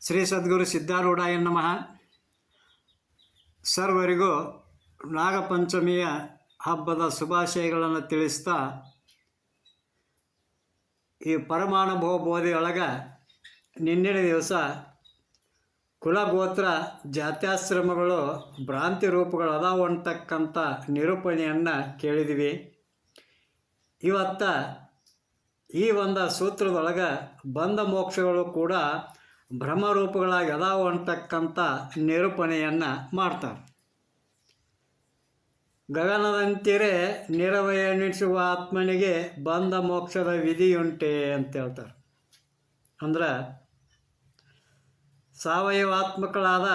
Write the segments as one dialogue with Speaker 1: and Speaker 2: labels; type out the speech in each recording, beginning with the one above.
Speaker 1: ಶ್ರೀ ಸದ್ಗುರು ಸಿದ್ಧಾರೂಢಾಯ ನಮಃ. ಸರ್ವರಿಗೂ ನಾಗಪಂಚಮಿಯ ಹಬ್ಬದ ಶುಭಾಶಯಗಳನ್ನು ತಿಳಿಸ್ತಾ, ಈ ಪರಮಾನುಭವ ಬೋಧೆಯೊಳಗೆ ನಿನ್ನೆಯ ದಿವಸ ಕುಲಗೋತ್ರ ಜಾತ್ಯಾಶ್ರಮಗಳು ಭ್ರಾಂತಿ ರೂಪಗಳು ಅದಾವು ಅಂತಕ್ಕಂಥ ನಿರೂಪಣೆಯನ್ನು ಕೇಳಿದ್ವಿ. ಇವತ್ತು ಈ ಒಂದು ಸೂತ್ರದೊಳಗೆ ಬಂಧ ಮೋಕ್ಷಗಳು ಕೂಡ ಭ್ರಮರೂಪಗಳಾಗಿ ಅದಾವು ಅಂತಕ್ಕಂಥ ನಿರೂಪಣೆಯನ್ನು ಮಾಡ್ತಾರೆ. ಗಗನದಂತಿರೆ ನಿರವಯಣಿಸುವ ಆತ್ಮನಿಗೆ ಬಂಧ ಮೋಕ್ಷದ ವಿಧಿಯುಂಟೆ ಅಂತ ಹೇಳ್ತಾರೆ. ಅಂದ್ರೆ ಸಾವಯವಾತ್ಮಕಳಾದ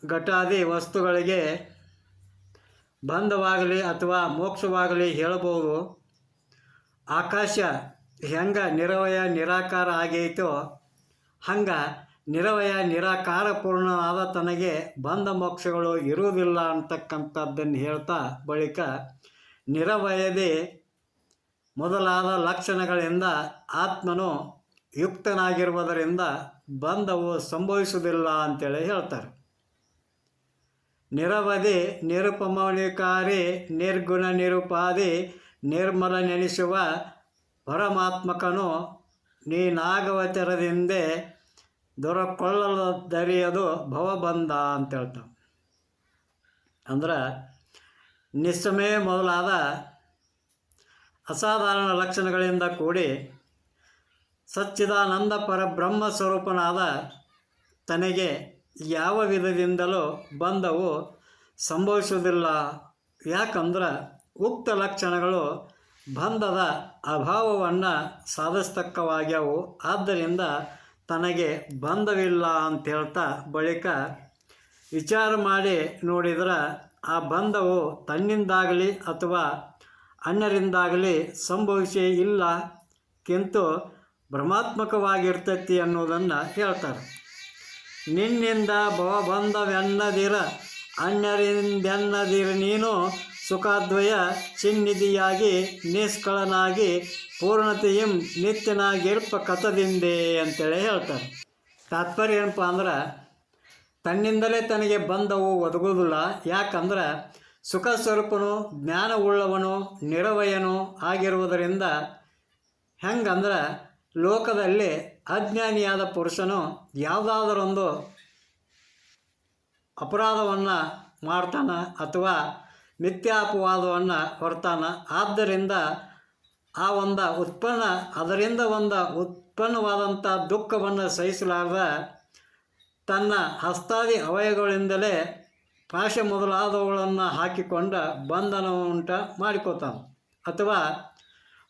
Speaker 1: ಘಟಾದಿ ವಸ್ತುಗಳಿಗೆ ಬಂಧವಾಗಲಿ ಅಥವಾ ಮೋಕ್ಷವಾಗಲಿ ಹೇಳ್ಬೋದು. ಆಕಾಶ ಹೆಂಗೆ ನಿರವಯ ನಿರಾಕಾರ ಆಗೈತೋ ಹಂಗೆ ನಿರವಯ ನಿರಾಕಾರ ಪೂರ್ಣವಾದ ತನಗೆ ಬಂಧ ಮೋಕ್ಷಗಳು ಇರುವುದಿಲ್ಲ ಅಂತಕ್ಕಂಥದ್ದನ್ನು ಹೇಳ್ತಾ, ಬಳಿಕ ನಿರವಯದೇ ಮೊದಲಾದ ಲಕ್ಷಣಗಳಿಂದ ಆತ್ಮನು ಯುಕ್ತನಾಗಿರುವುದರಿಂದ ಬಂಧವು ಸಂಭವಿಸುವುದಿಲ್ಲ ಅಂತೇಳಿ ಹೇಳ್ತಾರೆ. ನಿರವಧಿ ನಿರುಪಮೌನಿಕಾರಿ ನಿರ್ಗುಣ ನಿರುಪಾದಿ ನಿರ್ಮಲ ನೆನೆಸುವ ಪರಮಾತ್ಮಕನು ನೀನಾಗವಚರದಿಂದೆ ದೊರಕೊಳ್ಳದರಿಯದು ಭವಬಂಧ ಅಂತ ಹೇಳ್ತಾನೆ. ಅಂದ್ರೆ ನಿಸ್ಸಮಯ ಮೊದಲಾದ ಅಸಾಧಾರಣ ಲಕ್ಷಣಗಳಿಂದ ಕೂಡಿ ಸಚ್ಚಿದಾನಂದ ಪರಬ್ರಹ್ಮ ಸ್ವರೂಪನಾದ ತನಗೆ ಯಾವ ವಿಧದಿಂದಲೂ ಬಂಧವು ಸಂಭವಿಸುವುದಿಲ್ಲ. ಯಾಕಂದ್ರೆ ಉಕ್ತ ಲಕ್ಷಣಗಳು ಬಂಧದ ಅಭಾವವನ್ನು ಸಾಧಿಸ್ತಕ್ಕವಾಗ್ಯವು. ಆದ್ದರಿಂದ ತನಗೆ ಬಂಧವಿಲ್ಲ ಅಂತ ಹೇಳ್ತಾ, ಬಳಿಕ ವಿಚಾರ ಮಾಡಿ ನೋಡಿದ್ರೆ ಆ ಬಂಧವು ತನ್ನಿಂದಾಗಲಿ ಅಥವಾ ಅನ್ಯರಿಂದಾಗಲಿ ಸಂಭವಿಸೇ ಇಲ್ಲ, ಕಿಂತು ಭ್ರಮಾತ್ಮಕವಾಗಿರ್ತೈತಿ ಅನ್ನೋದನ್ನು ಹೇಳ್ತಾರೆ. ನಿನ್ನಿಂದ ಭವಬಂಧವೆನ್ನದಿರ ಅನ್ಯರಿಂದೆನ್ನದಿರ ನೀನು ಸುಖಾದ್ವಯ ಚಿನ್ನಿಧಿಯಾಗಿ ನಿಷ್ಕಳನಾಗಿ ಪೂರ್ಣತೆಯಂ ನಿತ್ಯನಾಗಿರ್ಪ ಕಥದಿಂದೆ ಅಂತೇಳಿ ಹೇಳ್ತಾರೆ. ತಾತ್ಪರ್ಯ ಏನಪ್ಪ ಅಂದ್ರೆ, ತನ್ನಿಂದಲೇ ತನಗೆ ಬಂಧವು ಒದಗುವುದಿಲ್ಲ. ಯಾಕಂದ್ರೆ ಸುಖ ಸ್ವರೂಪನು ಜ್ಞಾನವುಳ್ಳವನು ನಿರವಯನು ಆಗಿರುವುದರಿಂದ. ಹೆಂಗಂದ್ರೆ ಲೋಕದಲ್ಲಿ ಅಜ್ಞಾನಿಯಾದ ಪುರುಷನು ಯಾವುದಾದರೊಂದು ಅಪರಾಧವನ್ನು ಮಾಡ್ತಾನೆ ಅಥವಾ ಮಿಥ್ಯಾಪವಾದವನ್ನು ಹೊರ್ತಾನೆ. ಆದ್ದರಿಂದ ಆ ಒಂದು ಅದರಿಂದ ಒಂದು ಉತ್ಪನ್ನವಾದಂಥ ದುಃಖವನ್ನು ಸಹಿಸಲಾರದ ತನ್ನ ಹಸ್ತಾದಿ ಅವಯವಗಳಿಂದಲೇ ಪಾಶ ಮೊದಲಾದವುಗಳನ್ನು ಹಾಕಿಕೊಂಡ ಬಂಧನವುಂಟು ಮಾಡಿಕೋತಾನೆ ಅಥವಾ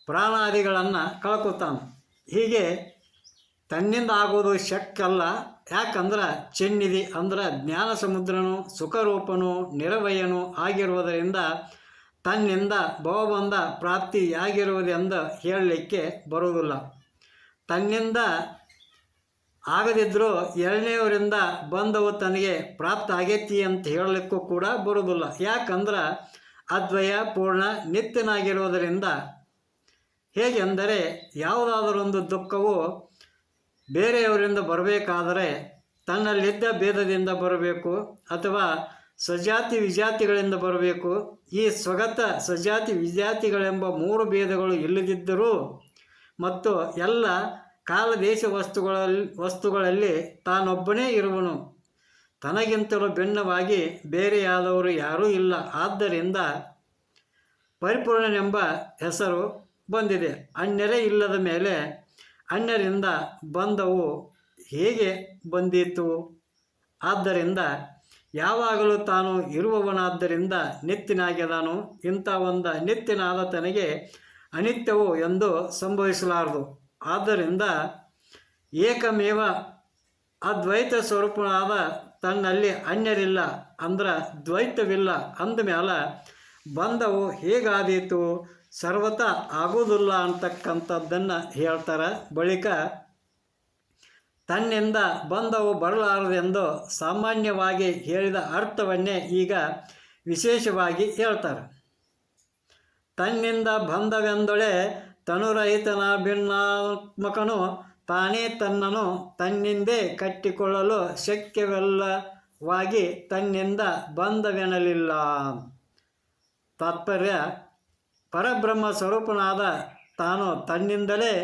Speaker 1: ಪ್ರಾಣಾದಿಗಳನ್ನು ಕಳ್ಕೊತಾನೆ. ಹೀಗೆ ತನ್ನಿಂದ ಆಗೋದು ಶಕ್ಕಲ್ಲ. ಯಾಕಂದ್ರೆ ಚಿನ್ನಿಧಿ ಅಂದ್ರೆ ಜ್ಞಾನ ಸಮುದ್ರನು ಸುಖರೂಪನು ನಿರವಯನು ಆಗಿರುವುದರಿಂದ ತನ್ನಿಂದ ಭವಬಂಧ ಪ್ರಾಪ್ತಿಯಾಗಿರುವುದೆಂದು ಹೇಳಲಿಕ್ಕೆ ಬರುವುದಿಲ್ಲ. ತನ್ನಿಂದ ಆಗದಿದ್ದರೂ ಎರಡನೆಯವರಿಂದ ಬಂಧವು ತನಗೆ ಪ್ರಾಪ್ತ ಆಗೈತಿ ಅಂತ ಹೇಳಲಿಕ್ಕೂ ಕೂಡ ಬರುವುದಿಲ್ಲ. ಯಾಕಂದ್ರೆ ಅದ್ವಯ ಪೂರ್ಣ ನಿತ್ಯನಾಗಿರುವುದರಿಂದ. ಹೇಗೆಂದರೆ ಯಾವುದಾದರೊಂದು ದುಃಖವು ಬೇರೆಯವರಿಂದ ಬರಬೇಕಾದರೆ ತನ್ನಲ್ಲಿದ್ದ ಭೇದದಿಂದ ಬರಬೇಕು ಅಥವಾ ಸಜಾತಿ ವಿಜಾತಿಗಳಿಂದ ಬರಬೇಕು. ಈ ಸ್ವಗತ ಸಜಾತಿ ವಿಜಾತಿಗಳೆಂಬ ಮೂರು ಭೇದಗಳು ಇಲ್ಲದಿದ್ದರೂ ಮತ್ತು ಎಲ್ಲ ಕಾಲ ದೇಶ ವಸ್ತುಗಳಲ್ಲಿ ತಾನೊಬ್ಬನೇ ಇರುವನು. ತನಗಿಂತಲೂ ಭಿನ್ನವಾಗಿ ಬೇರೆಯಾದವರು ಯಾರೂ ಇಲ್ಲ. ಆದ್ದರಿಂದ ಪರಿಪೂರ್ಣನೆಂಬ ಹೆಸರು ಬಂದಿದೆ. ಅನ್ಯರೇ ಇಲ್ಲದ ಮೇಲೆ ಅನ್ಯರಿಂದ ಬಂಧವು ಹೇಗೆ ಬಂದೀತು? ಆದ್ದರಿಂದ ಯಾವಾಗಲೂ ತಾನು ಇರುವವನಾದ್ದರಿಂದ ನಿತ್ಯನಾಗ್ಯದಾನು. ಇಂಥ ಒಂದು ನಿತ್ಯನಾದ ತನಗೆ ಅನಿತ್ಯವು ಎಂದು ಸಂಭವಿಸಲಾರದು. ಆದ್ದರಿಂದ ಏಕಮೇವ ಅದ್ವೈತ ಸ್ವರೂಪನಾದ ತನ್ನಲ್ಲಿ ಅನ್ಯರಿಲ್ಲ ಅಂದ್ರೆ ದ್ವೈತವಿಲ್ಲ ಅಂದಮೇಲೆ ಬಂಧವು ಹೇಗಾದೀತು? ಸರ್ವತಾ ಆಗುವುದಿಲ್ಲ ಅಂತಕ್ಕಂಥದ್ದನ್ನು ಹೇಳ್ತಾರೆ. ಬಳಿಕ ತನ್ನಿಂದ ಬಂಧವು ಬರಲಾರದೆಂದು ಸಾಮಾನ್ಯವಾಗಿ ಹೇಳಿದ ಅರ್ಥವನ್ನೇ ಈಗ ವಿಶೇಷವಾಗಿ ಹೇಳ್ತಾರೆ. ತನ್ನಿಂದ ಬಂಧವೆಂದೊಳೆ ತನುರಹಿತನ ಭಿನ್ನಾತ್ಮಕನು ತಾನೇ ತನ್ನನ್ನು ತನ್ನಿಂದೇ ಕಟ್ಟಿಕೊಳ್ಳಲು ಶಕ್ಯವಿಲ್ಲವಾಗಿ ತನ್ನಿಂದ ಬಂಧವೆನಲಿಲ್ಲ. ತಾತ್ಪರ್ಯ: ಪರಬ್ರಹ್ಮ ಸ್ವರೂಪನಾದ ತಾನು ತನ್ನಿಂದಲೇ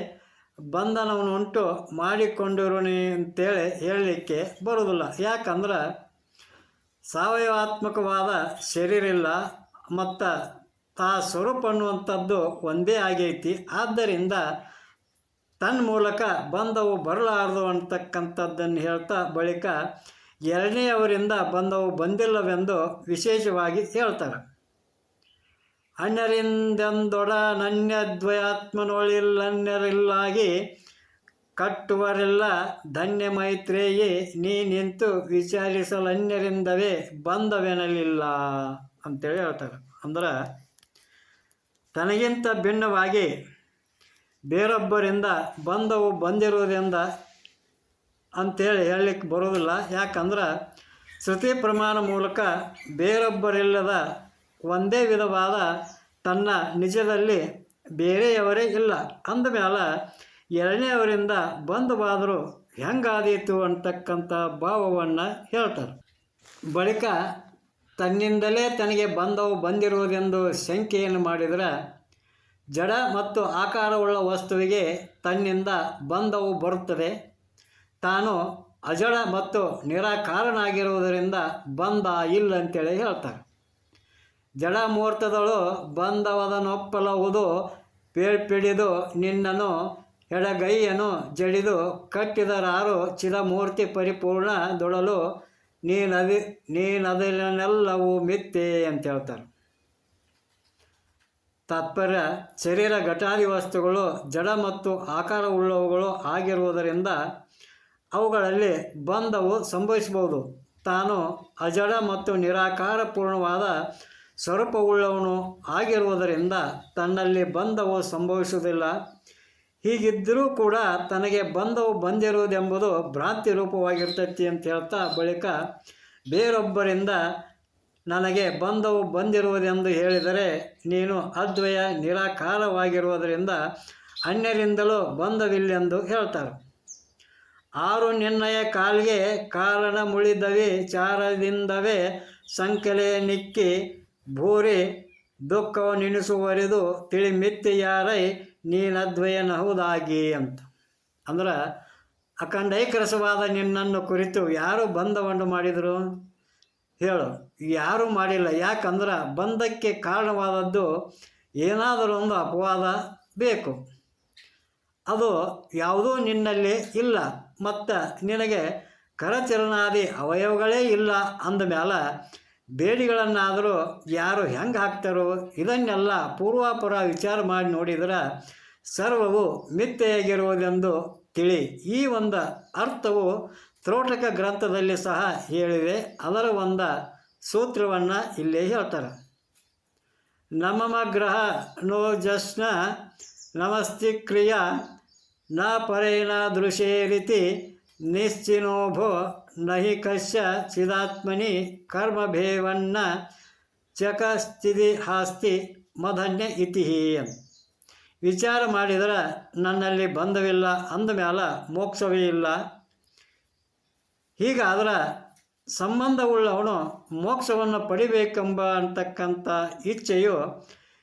Speaker 1: ಬಂಧನವನ್ನುಂಟು ಮಾಡಿಕೊಂಡಿರುವನು ಅಂತೇಳಿ ಹೇಳಲಿಕ್ಕೆ ಬರೋದಿಲ್ಲ. ಯಾಕಂದ್ರೆ ಸಾವಯವಾತ್ಮಕವಾದ ಶರೀರ ಇಲ್ಲ ಮತ್ತು ಆ ಸ್ವರೂಪ ಅನ್ನುವಂಥದ್ದು ಒಂದೇ ಆಗೈತಿ. ಆದ್ದರಿಂದ ತನ್ನ ಮೂಲಕ ಬಂಧವು ಬರಲಾರದು ಅಂತಕ್ಕಂಥದ್ದನ್ನು ಹೇಳ್ತಾ ಬಳಿಕ ಎರಡನೆಯವರಿಂದ ಬಂಧವು ಬಂದಿಲ್ಲವೆಂದು ವಿಶೇಷವಾಗಿ ಹೇಳ್ತಾರೆ. ಅನ್ಯರಿಂದೆಂದೊಡ ನನ್ಯದ್ವಯಾತ್ಮನೊಳಿಲ್ಲನ್ಯರಿಲ್ಲಾಗಿ ಕಟ್ಟುವರೆಲ್ಲ ಧನ್ಯ ಮೈತ್ರೇಯಿ ನೀ ನಿಂತು ವಿಚಾರಿಸಲನ್ಯರಿಂದವೇ ಬಂಧವೆನಲಿಲ್ಲ ಅಂತೇಳಿ ಹೇಳ್ತಾರೆ. ಅಂದ್ರೆ ತನಗಿಂತ ಭಿನ್ನವಾಗಿ ಬೇರೊಬ್ಬರಿಂದ ಬಂಧವು ಬಂದಿರುವುದರಿಂದ ಅಂಥೇಳಿ ಹೇಳಲಿಕ್ಕೆ ಬರೋದಿಲ್ಲ. ಯಾಕಂದ್ರೆ ಶ್ರುತಿ ಪ್ರಮಾಣ ಮೂಲಕ ಬೇರೊಬ್ಬರಿಲ್ಲದ ಒಂದೇ ವಿಧವಾದ ತನ್ನ ನಿಜದಲ್ಲಿ ಬೇರೆಯವರೇ ಇಲ್ಲ ಅಂದಮೇಲೆ ಎರಡನೆಯವರಿಂದ ಬಂಧವಾದರೂ ಹೆಂಗಾದೀತು ಅಂತಕ್ಕಂಥ ಭಾವವನ್ನು ಹೇಳ್ತಾರೆ. ಬಳಿಕ ತನ್ನಿಂದಲೇ ತನಗೆ ಬಂಧವು ಬಂದಿರುವುದೆಂದು ಶಂಕೆಯನ್ನು ಮಾಡಿದರೆ ಜಡ ಮತ್ತು ಆಕಾರವುಳ್ಳ ವಸ್ತುವಿಗೆ ತನ್ನಿಂದ ಬಂಧವು ಬರುತ್ತದೆ. ತಾನು ಅಜಡ ಮತ್ತು ನಿರಾಕಾರನಾಗಿರುವುದರಿಂದ ಬಂಧ ಇಲ್ಲ ಅಂತೇಳಿ ಹೇಳ್ತಾರೆ. ಜಡ ಮುಹೂರ್ತದಳು ಬಂಧವದನೊಪ್ಪಲಹುದು ಪೇಳ್ಪಿಡಿದು ನಿನ್ನನು ಎಡಗೈಯನ್ನು ಜಡಿದು ಕಟ್ಟಿದರಾರು ಚಿದಮೂರ್ತಿ ಪರಿಪೂರ್ಣದೊಡಲು ನೀನದನ್ನೆಲ್ಲವೂ ಮಿಥ್ಯೆ ಅಂತ ಹೇಳ್ತಾರೆ. ತಾತ್ಪರ್ಯ: ಶರೀರ ಘಟಾದಿ ವಸ್ತುಗಳು ಜಡ ಮತ್ತು ಆಕಾರವುಳ್ಳವುಗಳು ಆಗಿರುವುದರಿಂದ ಅವುಗಳಲ್ಲಿ ಬಂಧವು ಸಂಭವಿಸಬಹುದು. ತಾನು ಅಜಡ ಮತ್ತು ನಿರಾಕಾರ ಪೂರ್ಣವಾದ ಸ್ವರೂಪವುಳ್ಳವನು ಆಗಿರುವುದರಿಂದ ತನ್ನಲ್ಲಿ ಬಂಧವು ಸಂಭವಿಸುವುದಿಲ್ಲ. ಹೀಗಿದ್ದರೂ ಕೂಡ ತನಗೆ ಬಂಧವು ಬಂದಿರುವುದೆಂಬುದು ಭ್ರಾಂತಿ ರೂಪವಾಗಿರ್ತೈತಿ ಅಂತ ಹೇಳ್ತಾ ಬಳಿಕ ಬೇರೊಬ್ಬರಿಂದ ನನಗೆ ಬಂಧವು ಬಂದಿರುವುದೆಂದು ಹೇಳಿದರೆ ನೀನು ಅದ್ವಯ ನಿರಾಕಾರವಾಗಿರುವುದರಿಂದ ಅನ್ಯರಿಂದಲೂ ಬಂಧವಿಲ್ಲೆಂದು ಹೇಳ್ತಾರೆ. ಆರು ನಿನ್ನಯ ಕಾಲ್ಗೆ ಕಾರಣ ಮುಳಿದವಿ ಚಾರದಿಂದವೇ ಸಂಕಲೆ ನಿಕ್ಕಿ ಭೂರಿ ದುಃಖವು ನೆನೆಸುವರಿದು ತಿಳಿ ಮಿಥ್ಯೆಯಾರೈ ನೀನದ್ವಯನಹುದಾಗಿ ಅಂತ. ಅಂದ್ರೆ ಅಖಂಡೈಕರಸವಾದ ನಿನ್ನನ್ನು ಕುರಿತು ಯಾರು ಬಂಧವನ್ನು ಮಾಡಿದರು ಹೇಳು? ಯಾರೂ ಮಾಡಿಲ್ಲ. ಯಾಕಂದ್ರೆ ಬಂಧಕ್ಕೆ ಕಾರಣವಾದದ್ದು ಏನಾದರೂ ಒಂದು ಅಪವಾದ ಬೇಕು. ಅದು ಯಾವುದೂ ನಿನ್ನಲ್ಲಿ ಇಲ್ಲ ಮತ್ತು ನಿನಗೆ ಕರಚರಣಾದಿ ಅವಯವಗಳೇ ಇಲ್ಲ ಅಂದಮೇಲೆ ಬೇಡಿಗಳನ್ನಾದರೂ ಯಾರು ಹೆಂಗೆ ಹಾಕ್ತಾರೋ ಇದನ್ನೆಲ್ಲ ಪೂರ್ವಾಪರ ವಿಚಾರ ಮಾಡಿ ನೋಡಿದರೆ ಸರ್ವವು ಮಿಥ್ಯೆಯಾಗಿರುವುದೆಂದು ತಿಳಿ. ಈ ಒಂದು ಅರ್ಥವು ತ್ರೋಟಕ ಗ್ರಂಥದಲ್ಲಿ ಸಹ ಹೇಳಿವೆ. ಅದರ ಒಂದು ಸೂತ್ರವನ್ನು ಇಲ್ಲಿ ಹೇಳ್ತಾರೆ. ನಮಮಗ್ರಹ ನೋ ಜಸ್ನ ನಮಸ್ತಿ ಕ್ರಿಯಾ ನ ಪರೇಣ ದೃಶೇ ರೀತಿ ನಿಶ್ಚಿನೋಭೋ ನಹಿ ಕಶ್ಯ ಚಿದಾತ್ಮನಿ ಕರ್ಮಭೇವನ್ನ ಚಕಸ್ಥಿತಿ ಹಾಸ್ತಿ ಮಧನ್ಯ ಇತಿ. ವಿಚಾರ ಮಾಡಿದರೆ ನನ್ನಲ್ಲಿ ಬಂಧವಿಲ್ಲ ಅಂದಮೇಲೆ ಮೋಕ್ಷವೇ ಇಲ್ಲ. ಹೀಗಾದ್ರೆ ಸಂಬಂಧವುಳ್ಳವನು ಮೋಕ್ಷವನ್ನು ಪಡಿಬೇಕೆಂಬ ಅಂತಕ್ಕಂಥ ಇಚ್ಛೆಯು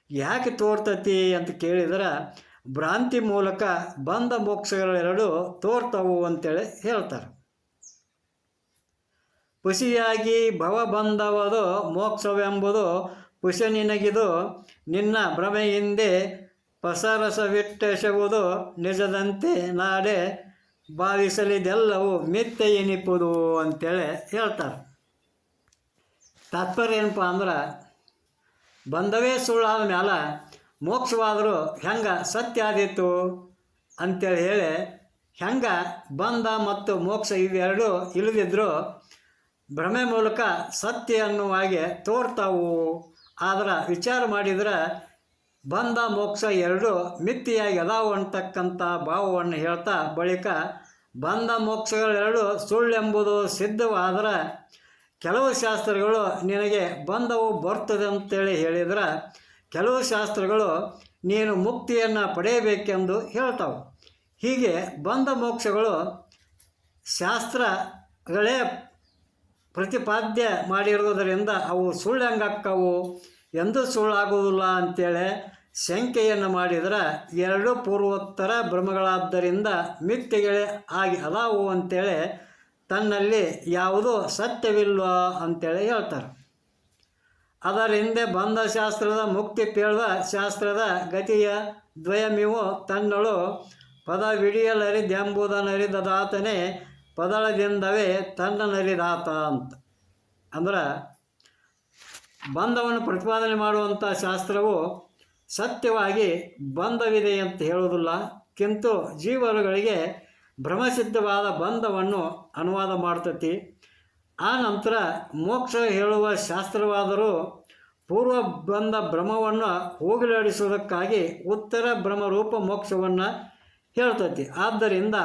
Speaker 1: ಯಾಕೆ ತೋರ್ತತಿ ಅಂತ ಕೇಳಿದರೆ ಭ್ರಾಂತಿ ಮೂಲಕ ಬಂಧ ಮೋಕ್ಷಗಳೆರಡು ತೋರ್ತವು ಅಂತೇಳಿ ಹೇಳ್ತಾರೆ. ಪುಸಿಯಾಗಿ ಭವಬಂಧವದು ಮೋಕ್ಷವೆಂಬುದು ಪುಷ ನಿನಗಿದು ನಿನ್ನ ಭ್ರಮೆಯಿಂದೆ ಪಸರಸವಿಟ್ಟೆಸೆವುದು ನಿಜದಂತೆ ನಾಡೆ ಭಾವಿಸಲಿದೆಲ್ಲವೂ ಮಿಥ್ಯೆ ಎನಿಪುದು ಅಂತೇಳಿ ಹೇಳ್ತಾರೆ. ತಾತ್ಪರ್ಯ ಏನಪ್ಪ ಅಂದ್ರೆ ಬಂಧವೇ ಸುಳ್ಳಾದ ಮೇಲೆ ಮೋಕ್ಷವಾದರೂ ಹೆಂಗೆ ಸತ್ಯ ಆದೀತು ಅಂತೇಳಿ ಹೇಳಿ ಹೆಂಗೆ ಬಂಧ ಮತ್ತು ಮೋಕ್ಷ ಇವೆರಡು ಇಳಿದಿದ್ರು ಭ್ರಮೆ ಮೂಲಕ ಸತ್ಯ ಅನ್ನುವಾಗೆ ತೋರ್ತಾವು. ಆದ್ರೆ ವಿಚಾರ ಮಾಡಿದರೆ ಬಂಧ ಮೋಕ್ಷ ಎರಡು ಮಿಥ್ಯೆಯಾಗಿ ಅದಾವು ಅಂತಕ್ಕಂಥ ಭಾವವನ್ನು ಹೇಳ್ತಾ ಬಳಿಕ ಬಂಧ ಮೋಕ್ಷಗಳೆರಡು ಸುಳ್ಳೆಂಬುದು ಸಿದ್ಧವಾದರೆ ಕೆಲವು ಶಾಸ್ತ್ರಗಳು ನಿನಗೆ ಬಂಧವು ಬರ್ತದೆ ಅಂತೇಳಿ ಹೇಳಿದ್ರೆ ಕೆಲವು ಶಾಸ್ತ್ರಗಳು ನೀನು ಮುಕ್ತಿಯನ್ನು ಪಡೆಯಬೇಕೆಂದು ಹೇಳ್ತಾವೆ. ಹೀಗೆ ಬಂಧ ಮೋಕ್ಷಗಳು ಶಾಸ್ತ್ರಗಳೇ ಪ್ರತಿಪಾದ್ಯ ಮಾಡಿರುವುದರಿಂದ ಅವು ಸುಳ್ಳು ಹೆಂಗಾಕ್ಕವು ಎಂದೂ ಸುಳ್ಳಾಗುವುದಿಲ್ಲ ಅಂಥೇಳಿ ಶಂಕೆಯನ್ನು ಮಾಡಿದರೆ ಎರಡು ಪೂರ್ವೋತ್ತರ ಭ್ರಮಗಳಾದ್ದರಿಂದ ಮಿಥ್ಯೆಗಳೇ ಆಗಿ ಅದಾವು ಅಂಥೇಳಿ ತನ್ನಲ್ಲಿ ಯಾವುದೂ ಸತ್ಯವಿಲ್ಲ ಅಂಥೇಳಿ ಹೇಳ್ತಾರೆ. ಅದರ ಹಿಂದೆ ಬಂಧ ಶಾಸ್ತ್ರದ ಮುಕ್ತಿ ಪೇಳುವ ಶಾಸ್ತ್ರದ ಗತಿಯ ದ್ವಯಮಿವು ತನ್ನಳು ಪದವಿಡಿಯಲರಿದೆಂಬುದನರಿದಾತನೇ ಪದಳದಿಂದವೇ ತನ್ನನರಿದಾತ ಅಂತ. ಅಂದ್ರೆ ಬಂಧವನ್ನು ಪ್ರತಿಪಾದನೆ ಮಾಡುವಂಥ ಶಾಸ್ತ್ರವು ಸತ್ಯವಾಗಿ ಬಂಧವಿದೆ ಅಂತ ಹೇಳುವುದಿಲ್ಲ, ಕಿಂತು ಜೀವರುಗಳಿಗೆ ಭ್ರಮಸಿದ್ಧವಾದ ಬಂಧವನ್ನು ಅನುವಾದ ಮಾಡ್ತತಿ. ಆ ನಂತರ ಮೋಕ್ಷ ಹೇಳುವ ಶಾಸ್ತ್ರವಾದರೂ ಪೂರ್ವ ಬಂಧ ಭ್ರಮವನ್ನು ಹೋಗಲಾಡಿಸುವುದಕ್ಕಾಗಿ ಉತ್ತರ ಭ್ರಮರೂಪ ಮೋಕ್ಷವನ್ನು ಹೇಳ್ತತಿ. ಆದ್ದರಿಂದ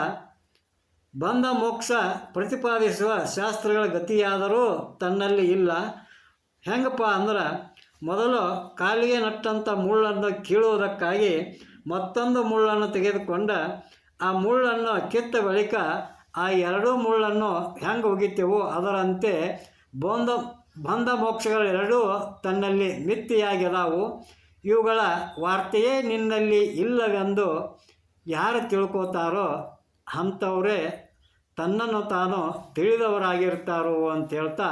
Speaker 1: ಬಂಧ ಮೋಕ್ಷ ಪ್ರತಿಪಾದಿಸುವ ಶಾಸ್ತ್ರಗಳ ಗತಿಯಾದರೂ ತನ್ನಲ್ಲಿ ಇಲ್ಲ. ಹೆಂಗಪ್ಪ ಅಂದ್ರೆ ಮೊದಲು ಕಾಲಿಗೆ ನಟ್ಟಂಥ ಮುಳ್ಳನ್ನು ಕೀಳುವುದಕ್ಕಾಗಿ ಮತ್ತೊಂದು ಮುಳ್ಳನ್ನು ತೆಗೆದುಕೊಂಡ ಆ ಮುಳ್ಳನ್ನು ಕಿತ್ತ ಬಳಿಕ ಆ ಎರಡೂ ಮುಳ್ಳನ್ನು ಹೆಂಗೆ ಒಗಿತೇವೋ ಅದರಂತೆ ಬಂಧ ಮೋಕ್ಷಗಳೆರಡೂ ತನ್ನಲ್ಲಿ ಮಿಥ್ಯೆಯಾಗಿದಾವು. ಇವುಗಳ ವಾರ್ತೆಯೇ ನಿನ್ನಲ್ಲಿ ಇಲ್ಲವೆಂದು ಯಾರು ತಿಳ್ಕೋತಾರೋ ಅಂಥವರೇ ತನ್ನನ್ನು ತಾನು ತಿಳಿದವರಾಗಿರ್ತಾರೋ ಅಂತ ಹೇಳ್ತಾ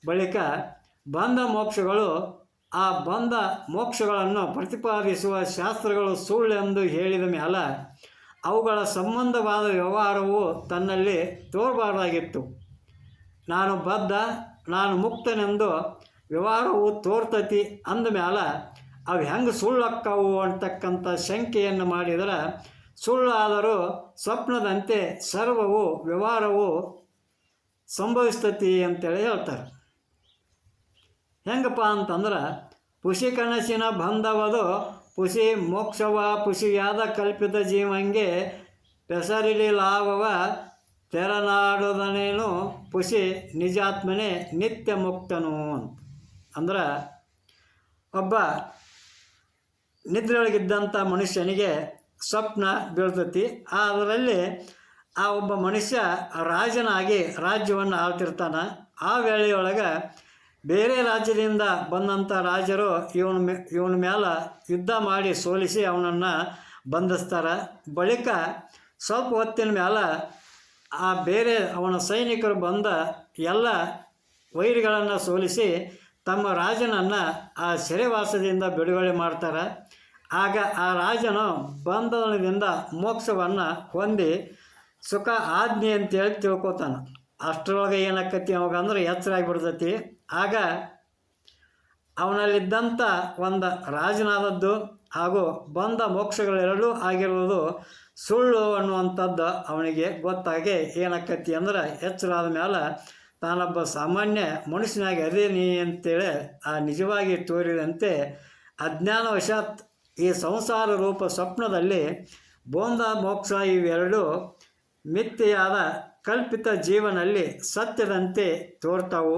Speaker 1: ಬಳಿಕ ಬಂಧ ಮೋಕ್ಷಗಳು ಆ ಬಂಧ ಮೋಕ್ಷಗಳನ್ನು ಪ್ರತಿಪಾದಿಸುವ ಶಾಸ್ತ್ರಗಳು ಸುಳ್ಳೆಂದು ಹೇಳಿದ ಮೇಲೆ ಅವುಗಳ ಸಂಬಂಧವಾದ ವ್ಯವಹಾರವು ತನ್ನಲ್ಲಿ ತೋರಬಾರ್ದಾಗಿತ್ತು. ನಾನು ಬದ್ಧ, ನಾನು ಮುಕ್ತನೆಂದು ವ್ಯವಹಾರವು ತೋರ್ತತಿ ಅಂದಮೇಲೆ ಅವು ಹೆಂಗೆ ಸುಳ್ಳಕ್ಕವು ಅಂತಕ್ಕಂಥ ಶಂಕೆಯನ್ನು ಮಾಡಿದರೆ ಸುಳ್ಳಾದರೂ ಸ್ವಪ್ನದಂತೆ ಸರ್ವವು ವ್ಯವಹಾರವು ಸಂಭವಿಸ್ತತಿ ಅಂತೇಳಿ ಹೇಳ್ತಾರೆ. ಹೆಂಗಪ್ಪ ಅಂತಂದ್ರೆ ಪುಷಿ ಕನಸಿನ ಬಂಧವದು ಪುಷಿ ಮೋಕ್ಷವ ಪುಷಿಯಾದ ಕಲ್ಪಿತ ಜೀವಂಗೆ ಪೆಸರಿಲಿ ಲಾಭವ ತೆರನಾಡುದನೇನು ಪುಷಿ ನಿಜಾತ್ಮನೇ ನಿತ್ಯ ಮುಕ್ತನು ಅಂತ. ಅಂದ್ರೆ ಒಬ್ಬ ನಿದ್ರೆಯೊಳಗಿದ್ದಂಥ ಮನುಷ್ಯನಿಗೆ ಸ್ವಪ್ನ ಬೀಳ್ತತಿ. ಅದರಲ್ಲಿ ಆ ಒಬ್ಬ ಮನುಷ್ಯ ರಾಜನಾಗಿ ರಾಜ್ಯವನ್ನು ಆಳ್ತಿರ್ತಾನೆ. ಆ ವೇಳೆಯೊಳಗೆ ಬೇರೆ ರಾಜ್ಯದಿಂದ ಬಂದಂಥ ರಾಜರು ಇವನ ಮೇಲೆ ಯುದ್ಧ ಮಾಡಿ ಸೋಲಿಸಿ ಅವನನ್ನು ಬಂಧಿಸ್ತಾರೆ. ಬಳಿಕ ಸ್ವಲ್ಪ ಹೊತ್ತಿನ ಮೇಲೆ ಆ ಬೇರೆ ಅವನ ಸೈನಿಕರು ಬಂದ ಎಲ್ಲ ವೈರಿಗಳನ್ನು ಸೋಲಿಸಿ ತಮ್ಮ ರಾಜನನ್ನು ಆ ಸೆರೆವಾಸದಿಂದ ಬಿಡುಗಡೆ ಮಾಡ್ತಾರೆ. ಆಗ ಆ ರಾಜನು ಬಂಧನದಿಂದ ಮೋಕ್ಷವನ್ನು ಹೊಂದಿ ಸುಖ ಆಜ್ಞೆ ಅಂತೇಳಿ ತಿಳ್ಕೊತಾನೆ. ಅಷ್ಟರೊಳಗೆ ಏನಾಕತಿ ಅವಾಗಂದ್ರೆ ಎಚ್ಚರ ಆಗಿಬಿಡ್ತೈತಿ. ಆಗ ಅವನಲ್ಲಿದ್ದಂಥ ಒಂದು ರಾಜನಾದದ್ದು ಹಾಗೂ ಬಂಧ ಮೋಕ್ಷಗಳೆರಡೂ ಆಗಿರುವುದು ಸುಳ್ಳು ಅನ್ನುವಂಥದ್ದು ಅವನಿಗೆ ಗೊತ್ತಾಗಿ ಏನಾಕತಿ ಅಂದ್ರೆ ಎಚ್ಚರ ಆದ ಮೇಲೆ ತಾನೊಬ್ಬ ಸಾಮಾನ್ಯ ಮನುಷ್ಯನಾಗಿ ಅದೇನಿ ಅಂತೇಳಿ ಆ ನಿಜವಾಗಿ ತೋರಿದಂತೆ ಅಜ್ಞಾನವಶಾತ್ ಈ ಸಂಸಾರ ರೂಪ ಸ್ವಪ್ನದಲ್ಲಿ ಬಂಧ ಮೋಕ್ಷ ಇವೆರಡೂ ಮಿಥ್ಯೆಯಾದ ಕಲ್ಪಿತ ಜೀವನಲ್ಲಿ ಸತ್ಯದಂತೆ ತೋರ್ತಾವು.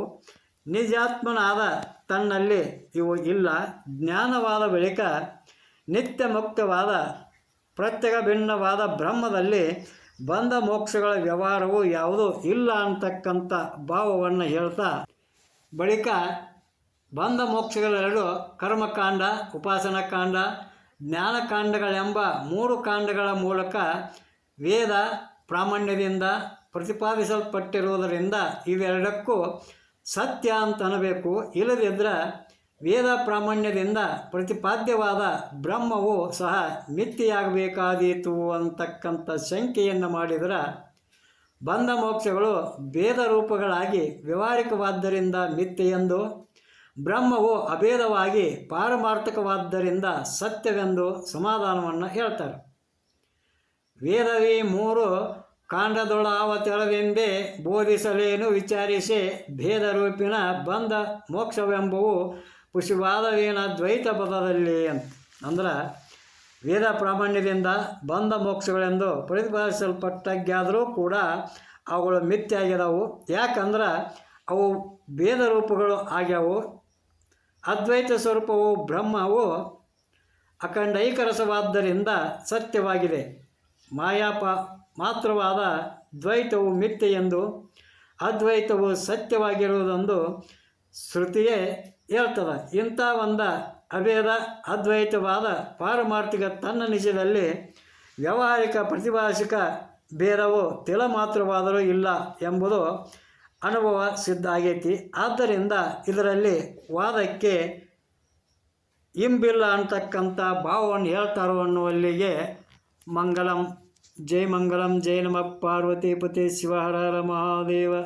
Speaker 1: ನಿಜಾತ್ಮನಾದ ತನ್ನಲ್ಲಿ ಇವು ಇಲ್ಲ. ಜ್ಞಾನವಾದ ಬಳಿಕ ನಿತ್ಯ ಮುಕ್ತವಾದ ಪ್ರತ್ಯೇಕ ಭಿನ್ನವಾದ ಬ್ರಹ್ಮದಲ್ಲಿ ಬಂಧ ಮೋಕ್ಷಗಳ ವ್ಯವಹಾರವು ಯಾವುದೂ ಇಲ್ಲ ಅಂತಕ್ಕಂಥ ಭಾವವನ್ನು ಹೇಳ್ತಾ ಬಳಿಕ ಬಂಧ ಮೋಕ್ಷಗಳೆರಡು ಕರ್ಮಕಾಂಡ, ಉಪಾಸನಕಾಂಡ, ಜ್ಞಾನಕಾಂಡಗಳೆಂಬ 3 ಕಾಂಡಗಳ ಮೂಲಕ ವೇದ ಪ್ರಾಮಾಣ್ಯದಿಂದ ಪ್ರತಿಪಾದಿಸಲ್ಪಟ್ಟಿರುವುದರಿಂದ ಇವೆರಡಕ್ಕೂ ಸತ್ಯ ಅಂತ ಅನ್ನಬೇಕು. ಇಲ್ಲದಿದ್ದರೆ ವೇದ ಪ್ರಾಮಾಣ್ಯದಿಂದ ಪ್ರತಿಪಾದ್ಯವಾದ ಬ್ರಹ್ಮವು ಸಹ ಮಿಥ್ಯೆಯಾಗಬೇಕಾದೀತು ಅಂತಕ್ಕಂಥ ಶಂಕೆಯನ್ನು ಮಾಡಿದರೆ ಬಂಧ ಮೋಕ್ಷಗಳು ಭೇದ ರೂಪಗಳಾಗಿ ವ್ಯವಹಾರಿಕವಾದ್ದರಿಂದ ಮಿಥ್ಯೆಯೆಂದು, ಬ್ರಹ್ಮವು ಅಭೇದವಾಗಿ ಪಾರಮಾರ್ಥಕವಾದ್ದರಿಂದ ಸತ್ಯವೆಂದು ಸಮಾಧಾನವನ್ನು ಹೇಳ್ತಾರೆ. ವೇದವಿ 3 ಕಾಂಡದೊಳಾವತೆಳದಿಂದೆ ಬೋಧಿಸಲೇನು ವಿಚಾರಿಸಿ ಭೇದರೂಪಿನ ಬಂಧ ಮೋಕ್ಷವೆಂಬುವು ಪುಷಿವಾದವೇನ ದ್ವೈತ ಪದದಲ್ಲಿ ಅಂತ. ಅಂದ್ರೆ ವೇದ ಪ್ರಾಮಾಣ್ಯದಿಂದ ಬಂಧ ಮೋಕ್ಷಗಳೆಂದು ಪ್ರತಿಪಾದಿಸಲ್ಪಟ್ಟಾಗ್ಯಾದರೂ ಕೂಡ ಅವುಗಳು ಮಿಥ್ಯೆ ಆಗಿದಾವು. ಯಾಕಂದ್ರೆ ಅವು ಭೇದ ರೂಪಗಳು ಆಗ್ಯಾವು. ಅದ್ವೈತ ಸ್ವರೂಪವು ಬ್ರಹ್ಮವು ಅಖಂಡೈಕರಸವಾದ್ದರಿಂದ ಸತ್ಯವಾಗಿದೆ. ಮಾತ್ರವಾದ ದ್ವೈತವು ಮಿಥ್ಯೆ ಎಂದು, ಅದ್ವೈತವು ಸತ್ಯವಾಗಿರುವುದೆಂದು ಶ್ರುತಿಯೇ ಹೇಳ್ತದೆ. ಇಂಥ ಒಂದು ಅಭೇದ ಅದ್ವೈತವಾದ ಪಾರಮಾರ್ಥಿಕ ತನ್ನ ನಿಜದಲ್ಲಿ ವ್ಯಾವಹಾರಿಕ ಪ್ರತಿಭಾಷಿಕ ಭೇದವು ತಿಳ ಮಾತ್ರವಾದರೂ ಇಲ್ಲ ಎಂಬುದು ಅನುಭವ ಸಿದ್ಧ ಆಗೈತಿ. ಆದ್ದರಿಂದ ಇದರಲ್ಲಿ ವಾದಕ್ಕೆ ಇಂಬಿಲ್ಲ ಅಂತಕ್ಕಂಥ ಭಾವವನ್ನು ಹೇಳ್ತಾರೋ ಅನ್ನುವಲ್ಲಿಗೆ ಮಂಗಲಂ. ಜೈ ಮಂಗಲಂ. ಜೈ ನಮಃ ಪಾರ್ವತಿ ಪತಿ ಶಿವ ಹರ ಹರ ಮಹಾದೇವ.